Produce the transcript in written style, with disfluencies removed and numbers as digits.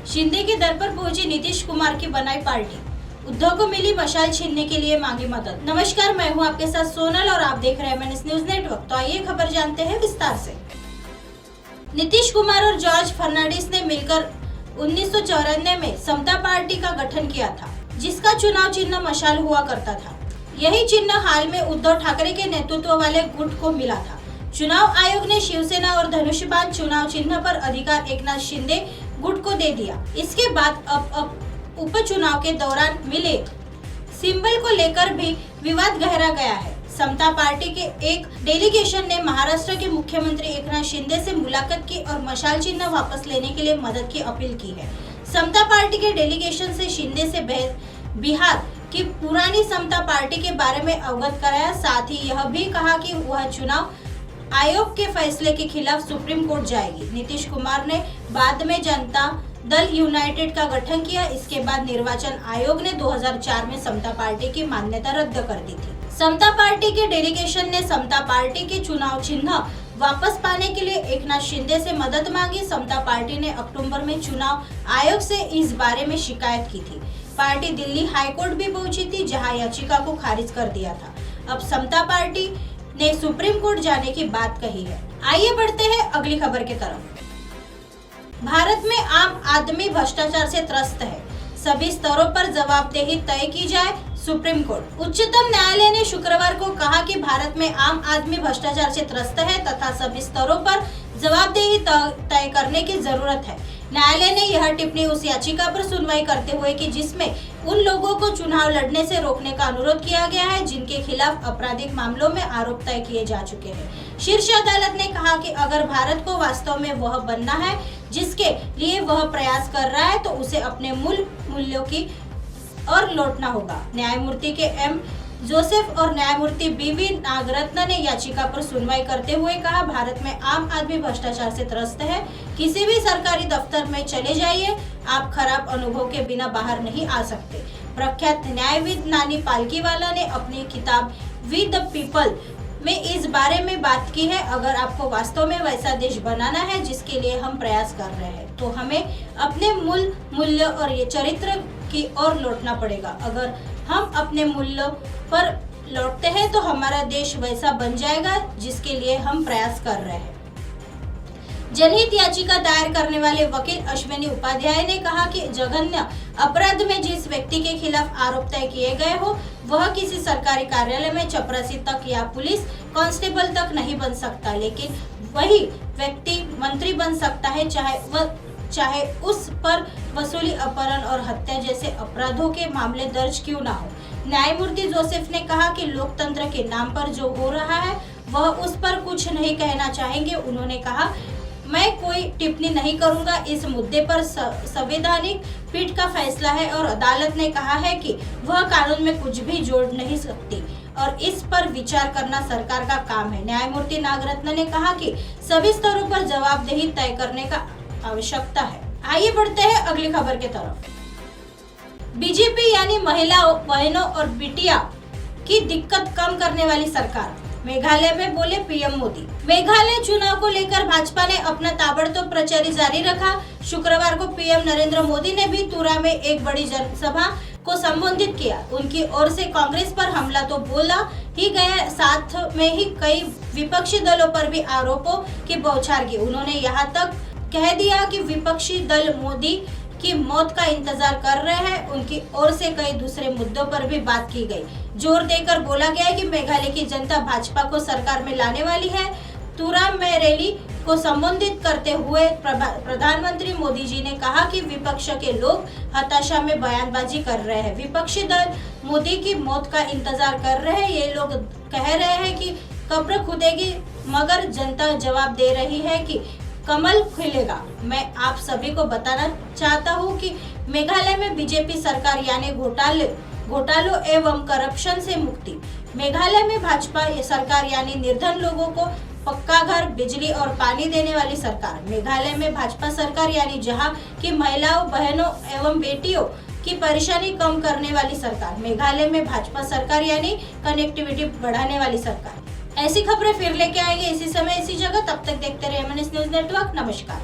शिंदे के दर पर पहुंची नीतीश कुमार की बनाई पार्टी। उद्धव को मिली मशाल छीनने के लिए मांगी मदद। नमस्कार, मैं हूं आपके साथ सोनल और आप देख रहे हैं MNS न्यूज नेटवर्क। तो आइए खबर जानते हैं विस्तार से। नीतीश कुमार और जॉर्ज फर्नांडिस ने मिलकर 1994 में समता पार्टी का गठन किया था, जिसका चुनाव चिन्ह मशाल हुआ करता था। यही चिन्ह हाल में उद्धव ठाकरे के नेतृत्व वाले गुट को मिला था। चुनाव आयोग ने शिवसेना और धनुष्यबाण चुनाव चिन्ह पर अधिकार एकनाथ शिंदे गुट को दे दिया। इसके बाद अब उपचुनाव के दौरान मिले सिंबल को लेकर भी विवाद गहरा गया है। समता पार्टी के एक डेलीगेशन ने महाराष्ट्र के मुख्यमंत्री एकनाथ शिंदे से मुलाकात की और मशाल चिन्ह वापस लेने के लिए मदद की अपील की है। समता पार्टी के डेलीगेशन से शिंदे से बिहार की पुरानी समता पार्टी के बारे में अवगत कराया। साथ ही यह भी कहा कि वह चुनाव आयोग के फैसले के खिलाफ सुप्रीम कोर्ट जाएगी। नीतीश कुमार ने बाद में जनता दल यूनाइटेड का गठन किया। इसके बाद निर्वाचन आयोग ने 2004 में समता पार्टी की मान्यता रद्द कर दी थी। समता पार्टी के डेलीगेशन ने समता पार्टी के चुनाव चिन्ह वापस पाने के लिए एकनाथ शिंदे से मदद मांगी। समता पार्टी ने अक्टूबर में चुनाव आयोग से इस बारे में शिकायत की थी। पार्टी दिल्ली हाईकोर्ट भी पहुंची थी, जहां याचिका को खारिज कर दिया था। अब समता पार्टी ने सुप्रीम कोर्ट जाने की बात कही है। आइए बढ़ते हैं अगली खबर की तरफ। भारत में आम आदमी भ्रष्टाचार से त्रस्त है, सभी स्तरों पर जवाबदेही तय की जाए, सुप्रीम कोर्ट। उच्चतम न्यायालय ने शुक्रवार को कहा कि भारत में आम आदमी भ्रष्टाचार से त्रस्त है तथा सभी स्तरों पर जवाबदेही तय करने की जरूरत है। न्यायालय ने यह टिप्पणी उस याचिका पर सुनवाई करते हुए की जिसमें उन लोगों को चुनाव लड़ने से रोकने का अनुरोध किया गया है जिनके खिलाफ आपराधिक मामलों में आरोप तय किए जा चुके हैं। शीर्ष अदालत ने कहा कि अगर भारत को वास्तव में वह बनना है जिसके लिए वह प्रयास कर रहा है तो उसे अपने मूल मूल्यों की और लौटना होगा। न्यायमूर्ति के एम जोसेफ और न्यायमूर्ति BV नागरत्न ने याचिका पर सुनवाई करते हुए कहा, भारत में आम आदमी भ्रष्टाचार से त्रस्त है। किसी भी सरकारी दफ्तर में चले जाइए, आप खराब अनुभव के बिना बाहर नहीं आ सकते। प्रख्यात न्यायविद नानी पालकीवाला ने अपनी किताब वी द पीपल में इस बारे में बात की है। अगर आपको वास्तव में वैसा देश बनाना है जिसके लिए हम प्रयास कर रहे हैं तो हमें अपने मूल मूल्य और ये चरित्र की ओर लौटना पड़ेगा। अगर हम अपने मूल्यों पर लौटते हैं तो हमारा देश वैसा बन जाएगा जिसके लिए हम प्रयास कर रहे हैं। जनहित याचिका दायर करने वाले वकील अश्विनी उपाध्याय ने कहा कि जघन्य अपराध में जिस व्यक्ति के खिलाफ आरोप तय किए गए हो वह किसी सरकारी कार्यालय में चपरासी तक या पुलिस कांस्टेबल तक नहीं बन सकता, लेकिन वही व्यक्ति मंत्री बन सकता है, चाहे उस पर वसूली, अपहरण और हत्या जैसे अपराधों के मामले दर्ज क्यों ना हो। न्यायमूर्ति जोसेफ ने कहा कि लोकतंत्र के नाम पर जो हो रहा है वह उस पर कुछ नहीं कहना चाहेंगे। उन्होंने कहा, मैं कोई टिप्पणी नहीं करूंगा, इस मुद्दे पर संवैधानिक पीठ का फैसला है और अदालत ने कहा है कि वह कानून में कुछ भी जोड़ नहीं सकती और इस पर विचार करना सरकार का काम है। न्यायमूर्ति नागरत्न ने कहा कि सभी स्तरों पर जवाबदेही तय करने का आवश्यकता है। आइए बढ़ते हैं अगली खबर की तरफ। बीजेपी यानी महिलाओं, बहनों और बिटिया की दिक्कत कम करने वाली सरकार, मेघालय में बोले पीएम मोदी। मेघालय चुनाव को लेकर भाजपा ने अपना ताबड़तोड़ प्रचार जारी रखा। शुक्रवार को पीएम नरेंद्र मोदी ने भी तुरा में एक बड़ी जनसभा को संबोधित किया। उनकी ओर से कांग्रेस पर हमला तो बोला ही गया, साथ में ही कई विपक्षी दलों पर भी आरोपों की बौछार की। उन्होंने यहाँ तक कह दिया कि विपक्षी दल मोदी की मौत का इंतजार कर रहे हैं। उनकी ओर से कई दूसरे मुद्दों पर भी बात की गई। जोर देकर बोला गया कि मेघालय की जनता भाजपा को सरकार में लाने वाली है। तुरा में रैली को संबोधित करते हुए प्रधानमंत्री मोदी जी ने कहा कि विपक्ष के लोग हताशा में बयानबाजी कर रहे हैं। विपक्षी दल मोदी की मौत का इंतजार कर रहे हैं। ये लोग कह रहे हैं कि कब्र खुदेगी, मगर जनता जवाब दे रही है कि कमल खिलेगा। मैं आप सभी को बताना चाहता हूं कि मेघालय में बीजेपी सरकार यानी घोटालों एवं करप्शन से मुक्ति। मेघालय में भाजपा सरकार यानी निर्धन लोगों को पक्का घर, बिजली और पानी देने वाली सरकार। मेघालय में भाजपा सरकार यानी जहां की महिलाओं, बहनों एवं बेटियों की परेशानी कम करने वाली सरकार। मेघालय में भाजपा सरकार यानी कनेक्टिविटी बढ़ाने वाली सरकार। ऐसी खबरें फिर लेके आएंगे इसी समय इसी जगह। तब तक देखते रहिए MNS न्यूज नेटवर्क। नमस्कार।